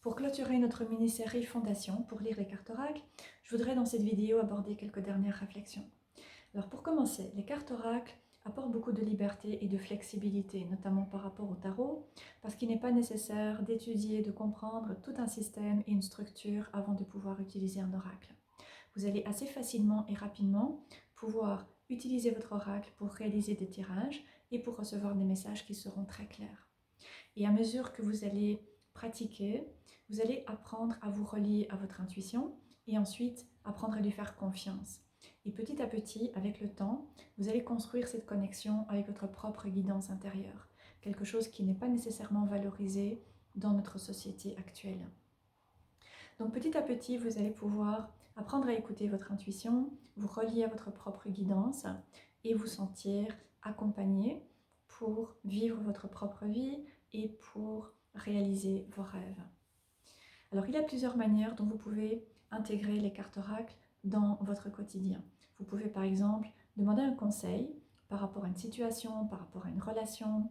Pour clôturer notre mini-série Fondation pour lire les cartes oracles, je voudrais dans cette vidéo aborder quelques dernières réflexions. Alors pour commencer, les cartes oracles apportent beaucoup de liberté et de flexibilité, notamment par rapport au tarot, parce qu'il n'est pas nécessaire d'étudier, de comprendre tout un système et une structure avant de pouvoir utiliser un oracle. Vous allez assez facilement et rapidement pouvoir utiliser votre oracle pour réaliser des tirages et pour recevoir des messages qui seront très clairs. Et à mesure que vous allez pratiquer, vous allez apprendre à vous relier à votre intuition et ensuite apprendre à lui faire confiance. Et petit à petit, avec le temps, vous allez construire cette connexion avec votre propre guidance intérieure, quelque chose qui n'est pas nécessairement valorisé dans notre société actuelle. Donc petit à petit, vous allez pouvoir apprendre à écouter votre intuition, vous relier à votre propre guidance et vous sentir accompagné pour vivre votre propre vie et pour réaliser vos rêves. Alors il y a plusieurs manières dont vous pouvez intégrer les cartes oracles dans votre quotidien. Vous pouvez par exemple demander un conseil par rapport à une situation, par rapport à une relation.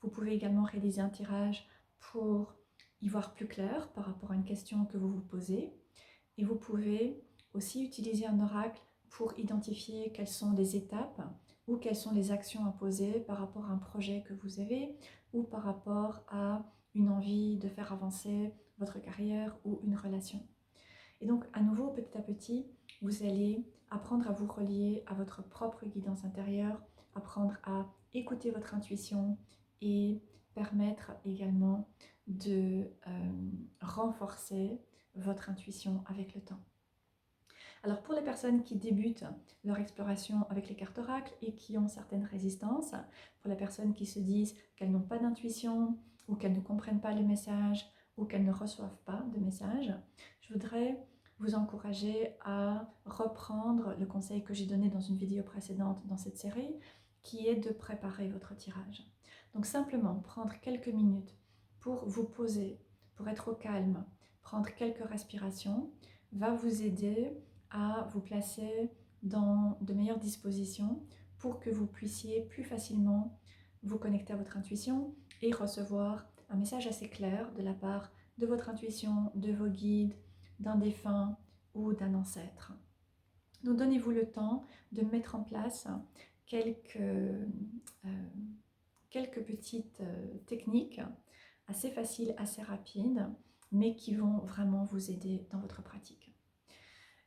Vous pouvez également réaliser un tirage pour y voir plus clair par rapport à une question que vous vous posez. Et vous pouvez aussi utiliser un oracle pour identifier quelles sont les étapes ou quelles sont les actions à poser par rapport à un projet que vous avez ou par rapport à une envie de faire avancer votre carrière ou une relation. Et donc à nouveau, petit à petit, vous allez apprendre à vous relier à votre propre guidance intérieure, apprendre à écouter votre intuition et permettre également de renforcer votre intuition avec le temps. Alors pour les personnes qui débutent leur exploration avec les cartes oracles et qui ont certaines résistances, pour les personnes qui se disent qu'elles n'ont pas d'intuition ou qu'elles ne comprennent pas les messages ou qu'elles ne reçoivent pas de messages, je voudrais vous encourager à reprendre le conseil que j'ai donné dans une vidéo précédente dans cette série, qui est de préparer votre tirage. Donc simplement prendre quelques minutes pour vous poser, pour être au calme, prendre quelques respirations, va vous aider à vous placer dans de meilleures dispositions pour que vous puissiez plus facilement vous connecter à votre intuition et recevoir un message assez clair de la part de votre intuition, de vos guides, d'un défunt ou d'un ancêtre. Donc donnez-vous le temps de mettre en place quelques petites techniques assez faciles, assez rapides, mais qui vont vraiment vous aider dans votre pratique.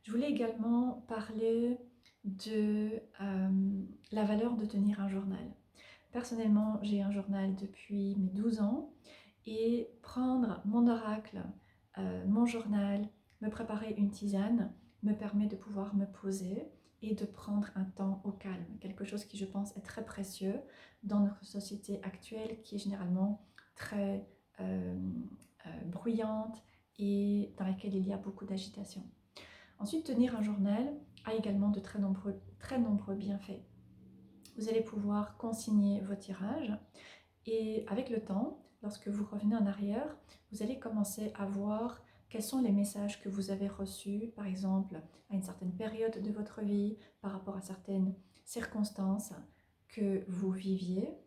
Je voulais également parler de la valeur de tenir un journal. Personnellement, j'ai un journal depuis mes 12 ans et prendre mon oracle, mon journal, me préparer une tisane me permet de pouvoir me poser et de prendre un temps au calme. Quelque chose qui, je pense, est très précieux dans notre société actuelle qui est généralement très bruyante et dans laquelle il y a beaucoup d'agitation. Ensuite, tenir un journal a également de très nombreux bienfaits. Vous allez pouvoir consigner vos tirages et avec le temps, lorsque vous revenez en arrière, vous allez commencer à voir quels sont les messages que vous avez reçus, par exemple, à une certaine période de votre vie, par rapport à certaines circonstances que vous viviez.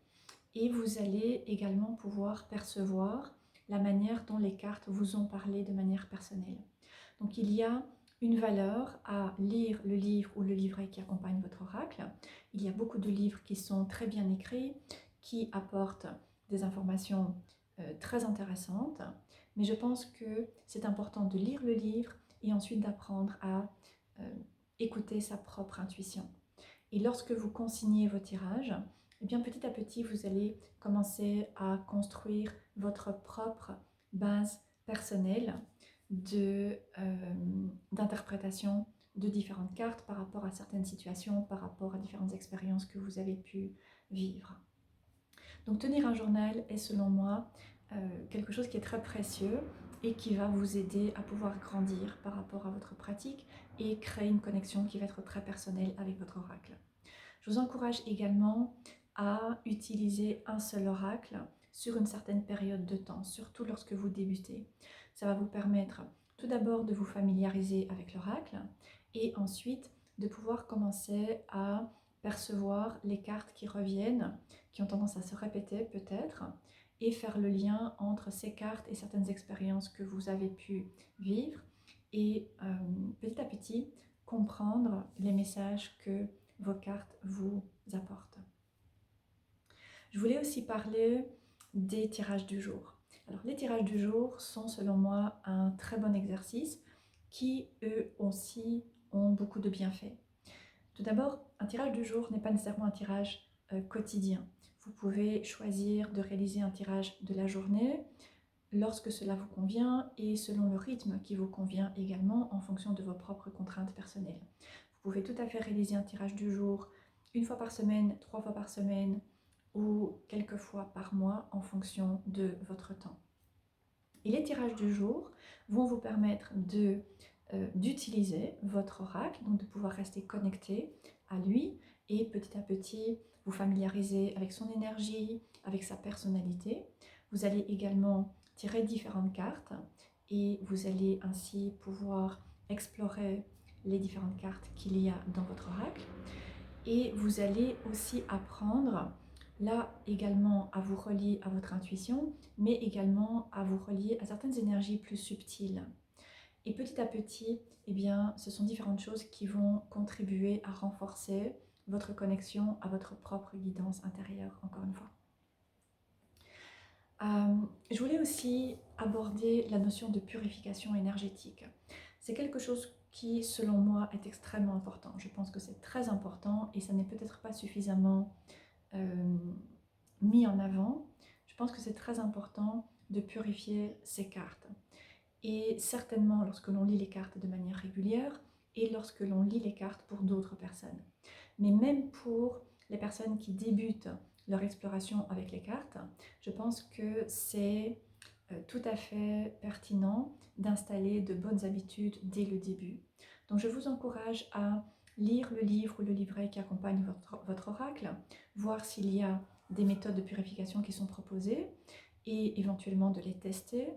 Et vous allez également pouvoir percevoir la manière dont les cartes vous ont parlé de manière personnelle. Donc il y a une valeur à lire le livre ou le livret qui accompagne votre oracle. Il y a beaucoup de livres qui sont très bien écrits, qui apportent des informations très intéressantes, mais je pense que c'est important de lire le livre et ensuite d'apprendre à écouter sa propre intuition. Et lorsque vous consignez vos tirages, eh bien petit à petit, vous allez commencer à construire votre propre base personnelle d'interprétation de différentes cartes par rapport à certaines situations, par rapport à différentes expériences que vous avez pu vivre. Donc tenir un journal est selon moi quelque chose qui est très précieux et qui va vous aider à pouvoir grandir par rapport à votre pratique et créer une connexion qui va être très personnelle avec votre oracle. Je vous encourage également à utiliser un seul oracle sur une certaine période de temps, surtout lorsque vous débutez. Ça va vous permettre tout d'abord de vous familiariser avec l'oracle et ensuite de pouvoir commencer à percevoir les cartes qui reviennent, qui ont tendance à se répéter peut-être, et faire le lien entre ces cartes et certaines expériences que vous avez pu vivre et petit à petit comprendre les messages que vos cartes vous apportent. Je voulais aussi parler des tirages du jour. Alors les tirages du jour sont selon moi un très bon exercice qui eux aussi ont beaucoup de bienfaits. Tout d'abord, un tirage du jour n'est pas nécessairement un tirage quotidien. Vous pouvez choisir de réaliser un tirage de la journée lorsque cela vous convient et selon le rythme qui vous convient également en fonction de vos propres contraintes personnelles. Vous pouvez tout à fait réaliser un tirage du jour une fois par semaine, 3 fois par semaine ou quelques fois par mois en fonction de votre temps. Et les tirages du jour vont vous permettre d'utiliser votre oracle, donc de pouvoir rester connecté à lui et petit à petit vous familiariser avec son énergie, avec sa personnalité. Vous allez également tirer différentes cartes et vous allez ainsi pouvoir explorer les différentes cartes qu'il y a dans votre oracle. Et vous allez aussi apprendre là également à vous relier à votre intuition, mais également à vous relier à certaines énergies plus subtiles. Et petit à petit, eh bien, ce sont différentes choses qui vont contribuer à renforcer votre connexion à votre propre guidance intérieure, encore une fois. Je voulais aussi aborder la notion de purification énergétique. C'est quelque chose qui, selon moi, est extrêmement important. Je pense que c'est très important et ça n'est peut-être pas suffisamment mis en avant. Je pense que c'est très important de purifier ces cartes. Et certainement lorsque l'on lit les cartes de manière régulière et lorsque l'on lit les cartes pour d'autres personnes. Mais même pour les personnes qui débutent leur exploration avec les cartes, je pense que c'est tout à fait pertinent d'installer de bonnes habitudes dès le début. Donc je vous encourage à lire le livre ou le livret qui accompagne votre oracle, voir s'il y a des méthodes de purification qui sont proposées et éventuellement de les tester.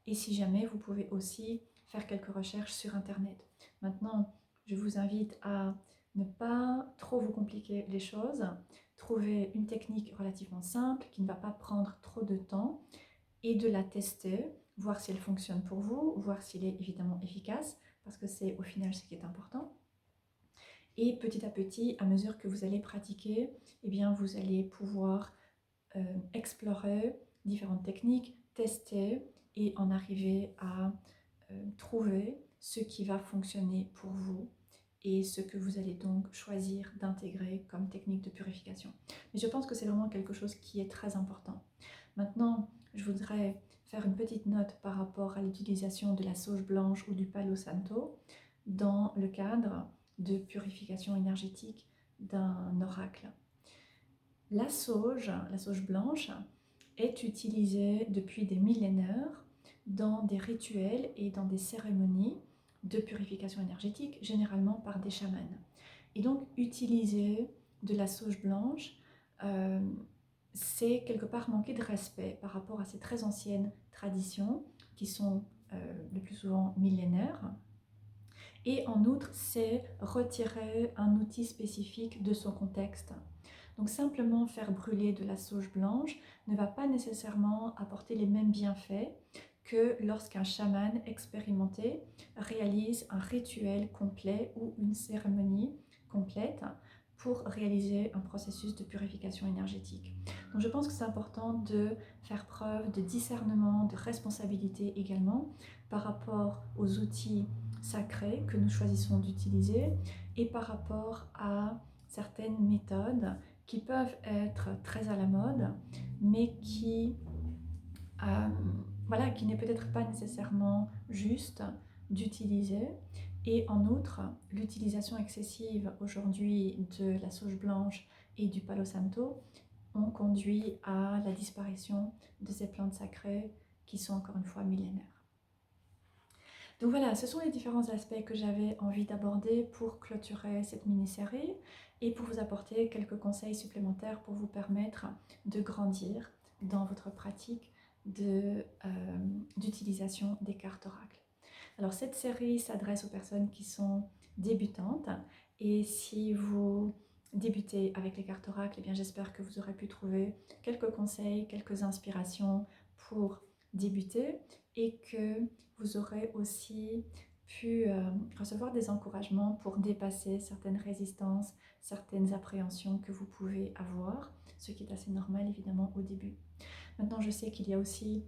Et si jamais, vous pouvez aussi faire quelques recherches sur Internet. Maintenant, je vous invite à ne pas trop vous compliquer les choses. Trouver une technique relativement simple qui ne va pas prendre trop de temps et de la tester, voir si elle fonctionne pour vous, voir s'il est évidemment efficace, parce que c'est au final ce qui est important. Et petit à petit, à mesure que vous allez pratiquer, eh bien, vous allez pouvoir explorer différentes techniques, tester et en arriver à trouver ce qui va fonctionner pour vous et ce que vous allez donc choisir d'intégrer comme technique de purification. Mais je pense que c'est vraiment quelque chose qui est très important. Maintenant, je voudrais faire une petite note par rapport à l'utilisation de la sauge blanche ou du palo santo dans le cadre de purification énergétique d'un oracle. La sauge blanche, est utilisée depuis des millénaires dans des rituels et dans des cérémonies de purification énergétique, généralement par des chamans. Et donc, utiliser de la sauge blanche, c'est quelque part manquer de respect par rapport à ces très anciennes traditions qui sont le plus souvent millénaires. Et en outre, c'est retirer un outil spécifique de son contexte. Donc simplement faire brûler de la sauge blanche ne va pas nécessairement apporter les mêmes bienfaits que lorsqu'un chaman expérimenté réalise un rituel complet ou une cérémonie complète pour réaliser un processus de purification énergétique. Donc je pense que c'est important de faire preuve de discernement, de responsabilité également par rapport aux outils sacrés que nous choisissons d'utiliser et par rapport à certaines méthodes qui peuvent être très à la mode, mais qui n'est peut-être pas nécessairement juste d'utiliser. Et en outre, l'utilisation excessive aujourd'hui de la sauge blanche et du palo santo ont conduit à la disparition de ces plantes sacrées qui sont encore une fois millénaires. Donc voilà, ce sont les différents aspects que j'avais envie d'aborder pour clôturer cette mini-série et pour vous apporter quelques conseils supplémentaires pour vous permettre de grandir dans votre pratique d'utilisation des cartes oracles. Alors cette série s'adresse aux personnes qui sont débutantes et si vous débuter avec les cartes oracles, eh bien j'espère que vous aurez pu trouver quelques conseils, quelques inspirations pour débuter et que vous aurez aussi pu recevoir des encouragements pour dépasser certaines résistances, certaines appréhensions que vous pouvez avoir, ce qui est assez normal évidemment au début. Maintenant, je sais qu'il y a aussi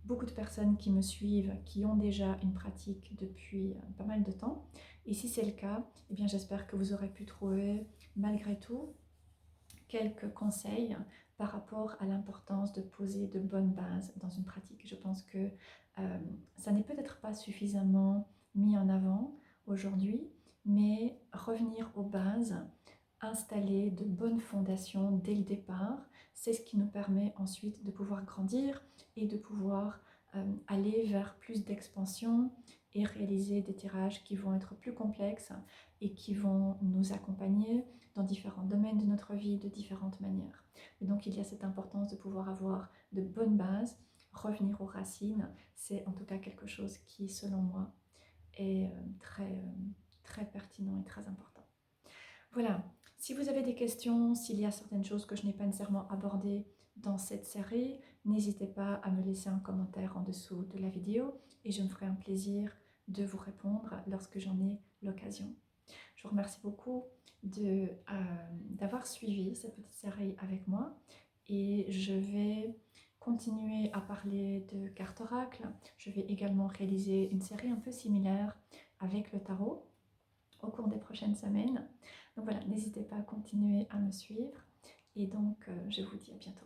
beaucoup de personnes qui me suivent, qui ont déjà une pratique depuis pas mal de temps. Et si c'est le cas, eh bien j'espère que vous aurez pu trouver malgré tout quelques conseils par rapport à l'importance de poser de bonnes bases dans une pratique. Je pense que ça n'est peut-être pas suffisamment mis en avant aujourd'hui, mais revenir aux bases, installer de bonnes fondations dès le départ, c'est ce qui nous permet ensuite de pouvoir grandir et de pouvoir aller vers plus d'expansion et réaliser des tirages qui vont être plus complexes et qui vont nous accompagner dans différents domaines de notre vie de différentes manières. Et donc il y a cette importance de pouvoir avoir de bonnes bases, revenir aux racines, c'est en tout cas quelque chose qui, selon moi, est très pertinent et très important. Voilà, si vous avez des questions, s'il y a certaines choses que je n'ai pas nécessairement abordées dans cette série, n'hésitez pas à me laisser un commentaire en dessous de la vidéo et je me ferai un plaisir de vous répondre lorsque j'en ai l'occasion. Je vous remercie beaucoup d'avoir suivi cette petite série avec moi et je vais continuer à parler de cartes oracles. Je vais également réaliser une série un peu similaire avec le tarot au cours des prochaines semaines. Donc voilà, n'hésitez pas à continuer à me suivre et donc je vous dis à bientôt.